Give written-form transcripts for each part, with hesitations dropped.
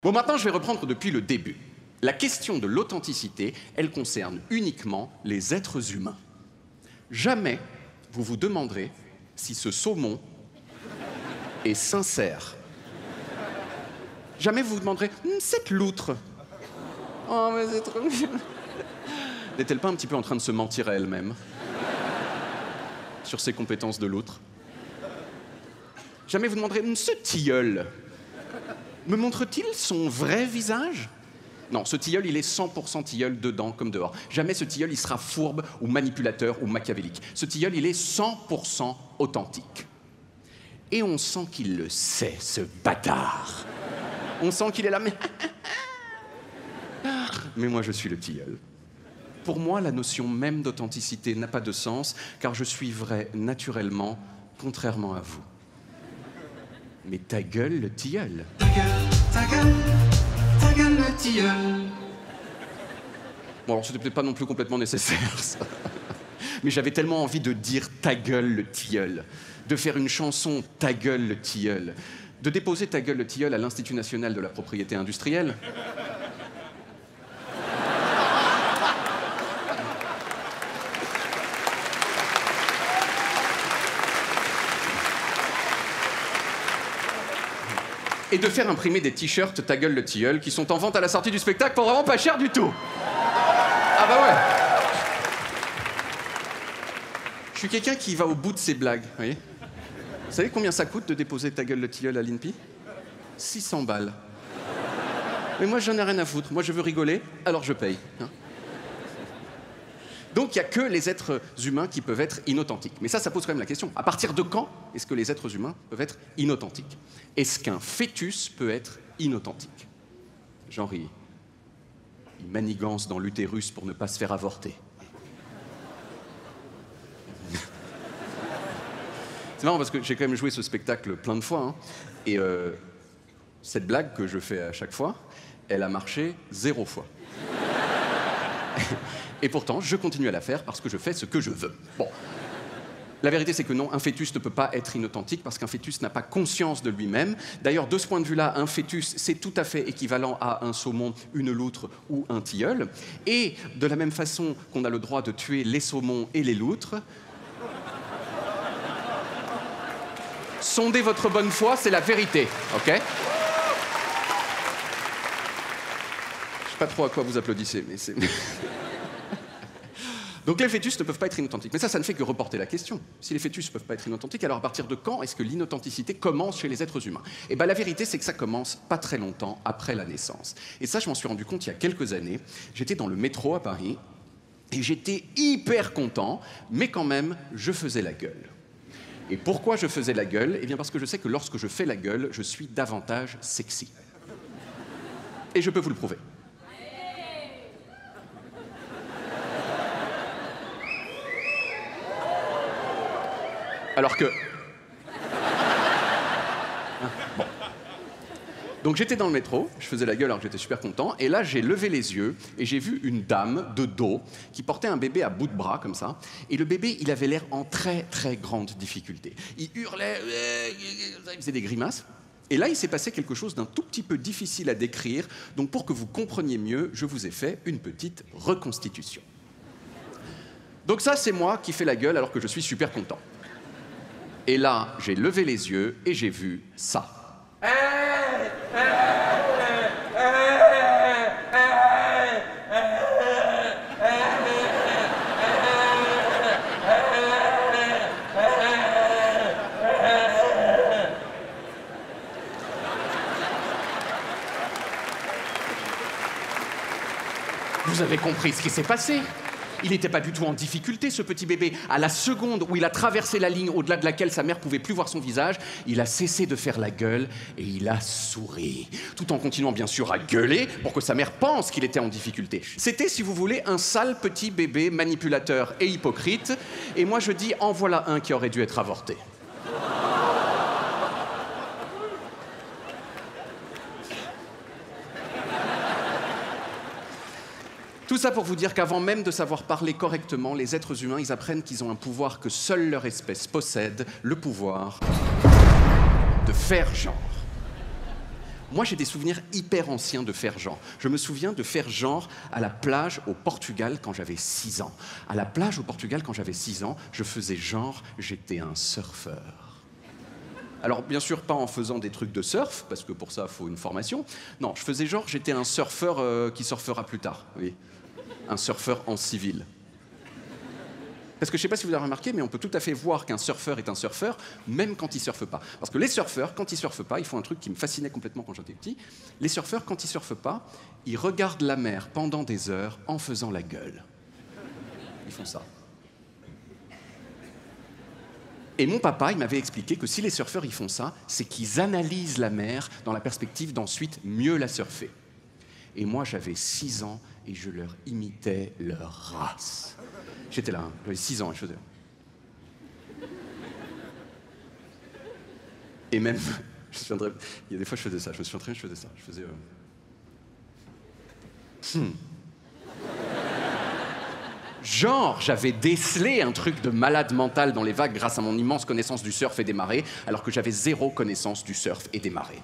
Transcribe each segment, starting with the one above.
Bon, maintenant, je vais reprendre depuis le début. La question de l'authenticité, elle concerne uniquement les êtres humains. Jamais vous vous demanderez si ce saumon est sincère. Jamais vous vous demanderez « cette loutre, oh, mais c'est trop bien !» N'est-elle pas un petit peu en train de se mentir à elle-même sur ses compétences de loutre? Jamais vous demanderez « ce tilleul, me montre-t-il son vrai visage ?» Non, ce tilleul, il est 100% tilleul dedans comme dehors. Jamais ce tilleul, il sera fourbe ou manipulateur ou machiavélique. Ce tilleul, il est 100% authentique. Et on sent qu'il le sait, ce bâtard. On sent qu'il est là, mais... mais moi, je suis le tilleul. Pour moi, la notion même d'authenticité n'a pas de sens, car je suis vrai naturellement, contrairement à vous. Mais ta gueule, le tilleul. Ta gueule, le tilleul. Bon, alors c'était peut-être pas non plus complètement nécessaire, ça. Mais j'avais tellement envie de dire ta gueule, le tilleul, de faire une chanson ta gueule, le tilleul, de déposer ta gueule, le tilleul à l'Institut national de la propriété industrielle. Et de faire imprimer des t-shirts ta gueule le tilleul qui sont en vente à la sortie du spectacle pour vraiment pas cher du tout. Ah bah ouais. Je suis quelqu'un qui va au bout de ses blagues, vous voyez. Vous savez combien ça coûte de déposer ta gueule le tilleul à l'INPI? 600 balles. Mais moi j'en ai rien à foutre, moi je veux rigoler, alors je paye. Hein. Donc il n'y a que les êtres humains qui peuvent être inauthentiques. Mais ça pose quand même la question. À partir de quand est-ce que les êtres humains peuvent être inauthentiques? Est-ce qu'un fœtus peut être inauthentique? Genre, il manigance dans l'utérus pour ne pas se faire avorter. C'est marrant parce que j'ai quand même joué ce spectacle plein de fois. Hein, et cette blague que je fais à chaque fois, elle a marché 0 fois. Et pourtant, je continue à la faire parce que je fais ce que je veux. Bon. La vérité, c'est que non, un fœtus ne peut pas être inauthentique parce qu'un fœtus n'a pas conscience de lui-même. D'ailleurs, de ce point de vue-là, un fœtus, c'est tout à fait équivalent à un saumon, une loutre ou un tilleul. Et de la même façon qu'on a le droit de tuer les saumons et les loutres, sondez votre bonne foi, c'est la vérité, ok? Je sais pas trop à quoi vous applaudissez, mais c'est... Donc les fœtus ne peuvent pas être inauthentiques. Mais ça ne fait que reporter la question. Si les fœtus ne peuvent pas être inauthentiques, alors à partir de quand est-ce que l'inauthenticité commence chez les êtres humains? Eh bien la vérité, c'est que ça commence pas très longtemps après la naissance. Et ça, je m'en suis rendu compte il y a quelques années. J'étais dans le métro à Paris, et j'étais hyper content, mais quand même, je faisais la gueule. Et pourquoi je faisais la gueule? Eh bien parce que je sais que lorsque je fais la gueule, je suis davantage sexy. Et je peux vous le prouver. Alors que... Bon. Donc j'étais dans le métro, je faisais la gueule alors que j'étais super content, et là j'ai levé les yeux et j'ai vu une dame de dos qui portait un bébé à bout de bras comme ça, et le bébé il avait l'air en très très grande difficulté. Il hurlait, il faisait des grimaces, et là il s'est passé quelque chose d'un tout petit peu difficile à décrire, donc pour que vous compreniez mieux, je vous ai fait une petite reconstitution. Donc ça c'est moi qui fais la gueule alors que je suis super content. Et là, j'ai levé les yeux et j'ai vu ça. Vous avez compris ce qui s'est passé? Il n'était pas du tout en difficulté, ce petit bébé. À la seconde où il a traversé la ligne au-delà de laquelle sa mère ne pouvait plus voir son visage, il a cessé de faire la gueule et il a souri. Tout en continuant, bien sûr, à gueuler pour que sa mère pense qu'il était en difficulté. C'était, si vous voulez, un sale petit bébé manipulateur et hypocrite. Et moi, je dis, en voilà un qui aurait dû être avorté. Tout ça pour vous dire qu'avant même de savoir parler correctement, les êtres humains, ils apprennent qu'ils ont un pouvoir que seule leur espèce possède, le pouvoir de faire genre. Moi, j'ai des souvenirs hyper anciens de faire genre. Je me souviens de faire genre à la plage au Portugal quand j'avais 6 ans. À la plage au Portugal quand j'avais 6 ans, je faisais genre j'étais un surfeur. Alors, bien sûr, pas en faisant des trucs de surf, parce que pour ça, il faut une formation. Non, je faisais genre j'étais un surfeur qui surfera plus tard, oui. Un surfeur en civil. Parce que je ne sais pas si vous avez remarqué, mais on peut tout à fait voir qu'un surfeur est un surfeur, même quand il ne surfe pas. Parce que les surfeurs, quand ils ne surfent pas, ils font un truc qui me fascinait complètement quand j'étais petit. Les surfeurs, quand ils ne surfent pas, ils regardent la mer pendant des heures en faisant la gueule. Ils font ça. Et mon papa, il m'avait expliqué que si les surfeurs ils font ça, c'est qu'ils analysent la mer dans la perspective d'ensuite mieux la surfer. Et moi, j'avais 6 ans et je leur imitais leur race. J'étais là, hein. J'avais 6 ans et je faisais... Et même, il y a des fois je faisais ça, je me souviendrai, je faisais ça, je faisais... Genre, j'avais décelé un truc de malade mental dans les vagues grâce à mon immense connaissance du surf et des marées, alors que j'avais 0 connaissance du surf et des marées.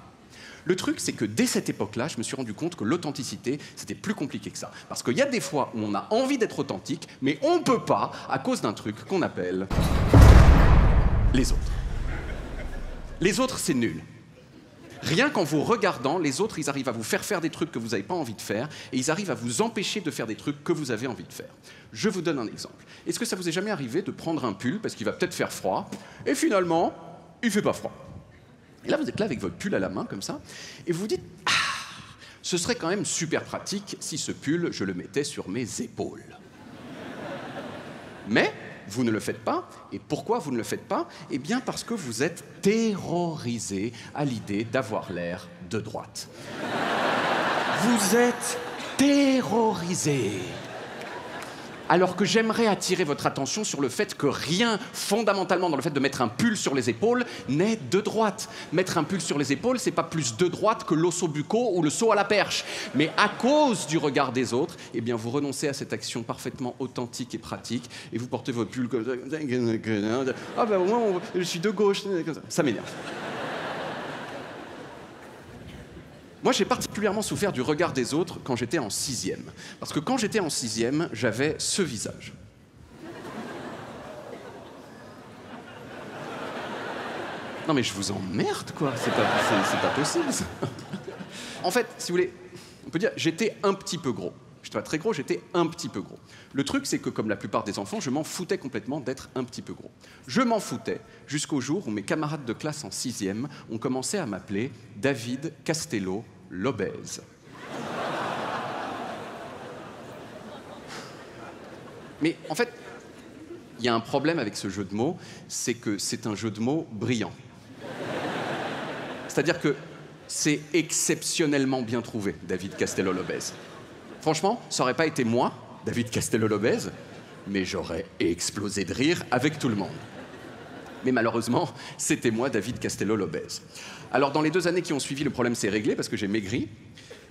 Le truc, c'est que dès cette époque-là, je me suis rendu compte que l'authenticité, c'était plus compliqué que ça. Parce qu'il y a des fois où on a envie d'être authentique, mais on ne peut pas à cause d'un truc qu'on appelle les autres. Les autres, c'est nul. Rien qu'en vous regardant, les autres, ils arrivent à vous faire des trucs que vous n'avez pas envie de faire, et ils arrivent à vous empêcher de faire des trucs que vous avez envie de faire. Je vous donne un exemple. Est-ce que ça vous est jamais arrivé de prendre un pull, parce qu'il va peut-être faire froid, et finalement, il ne fait pas froid? Et là, vous êtes là avec votre pull à la main, comme ça, et vous vous dites « Ah, ce serait quand même super pratique si ce pull, je le mettais sur mes épaules. » Mais vous ne le faites pas. Et pourquoi vous ne le faites pas? Eh bien, parce que vous êtes terrorisé à l'idée d'avoir l'air de droite. Vous êtes terrorisé. Alors que j'aimerais attirer votre attention sur le fait que rien, fondamentalement, dans le fait de mettre un pull sur les épaules, n'est de droite. Mettre un pull sur les épaules, c'est pas plus de droite que l'ossobuco ou le saut à la perche. Mais à cause du regard des autres, eh bien, vous renoncez à cette action parfaitement authentique et pratique, et vous portez votre pull comme ça. Ah ben au moins, je suis de gauche. Comme ça. Ça m'énerve. Moi, j'ai particulièrement souffert du regard des autres quand j'étais en 6e. Parce que quand j'étais en 6e, j'avais ce visage. Non mais je vous emmerde, quoi. C'est pas possible, ça. En fait, si vous voulez, on peut dire j'étais un petit peu gros. J'étais pas très gros, j'étais un petit peu gros. Le truc, c'est que comme la plupart des enfants, je m'en foutais complètement d'être un petit peu gros. Je m'en foutais jusqu'au jour où mes camarades de classe en 6e ont commencé à m'appeler David Castello l'obèse. Mais en fait, il y a un problème avec ce jeu de mots, c'est que c'est un jeu de mots brillant. C'est-à-dire que c'est exceptionnellement bien trouvé, David Castello l'obèse. Franchement, ça n'aurait pas été moi, David Castello l'obèse, mais j'aurais explosé de rire avec tout le monde. Mais malheureusement, c'était moi, David Castello l'obèse. Alors, dans les 2 années qui ont suivi, le problème s'est réglé parce que j'ai maigri.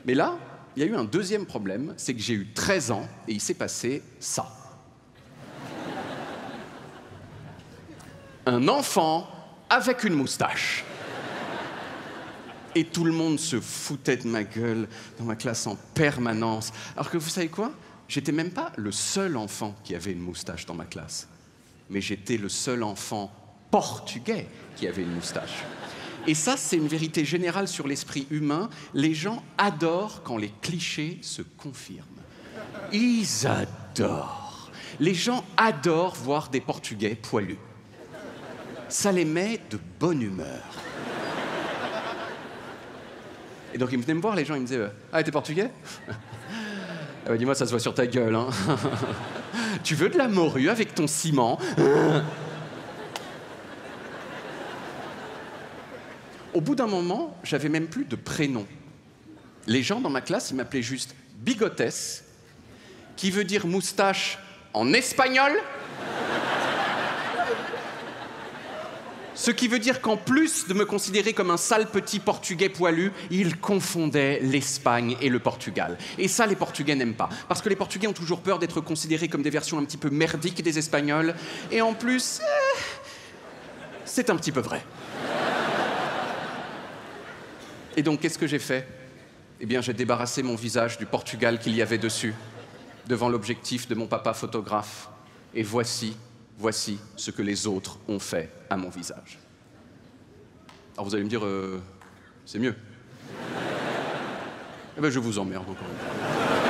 Mais là, il y a eu un deuxième problème, c'est que j'ai eu 13 ans et il s'est passé ça. Un enfant avec une moustache. Et tout le monde se foutait de ma gueule dans ma classe en permanence. Alors que vous savez quoi? J'étais même pas le seul enfant qui avait une moustache dans ma classe. Mais j'étais le seul enfant portugais qui avait une moustache. Et ça, c'est une vérité générale sur l'esprit humain. Les gens adorent quand les clichés se confirment. Ils adorent. Les gens adorent voir des Portugais poilus. Ça les met de bonne humeur. Et donc, ils venaient me voir, les gens, ils me disaient « Ah, t'es portugais ?» Ah bah, dis-moi, ça se voit sur ta gueule, hein. Tu veux de la morue avec ton ciment? Au bout d'un moment, j'avais même plus de prénom. Les gens dans ma classe, ils m'appelaient juste Bigotes, qui veut dire moustache en espagnol. Ce qui veut dire qu'en plus de me considérer comme un sale petit portugais poilu, ils confondaient l'Espagne et le Portugal. Et ça, les Portugais n'aiment pas. Parce que les Portugais ont toujours peur d'être considérés comme des versions un petit peu merdiques des Espagnols. Et en plus, c'est un petit peu vrai. Et donc, qu'est-ce que j'ai fait? Eh bien, j'ai débarrassé mon visage du Portugal qu'il y avait dessus, devant l'objectif de mon papa photographe. Et voici ce que les autres ont fait à mon visage. Alors vous allez me dire, c'est mieux. Eh bien, je vous emmerde encore une fois.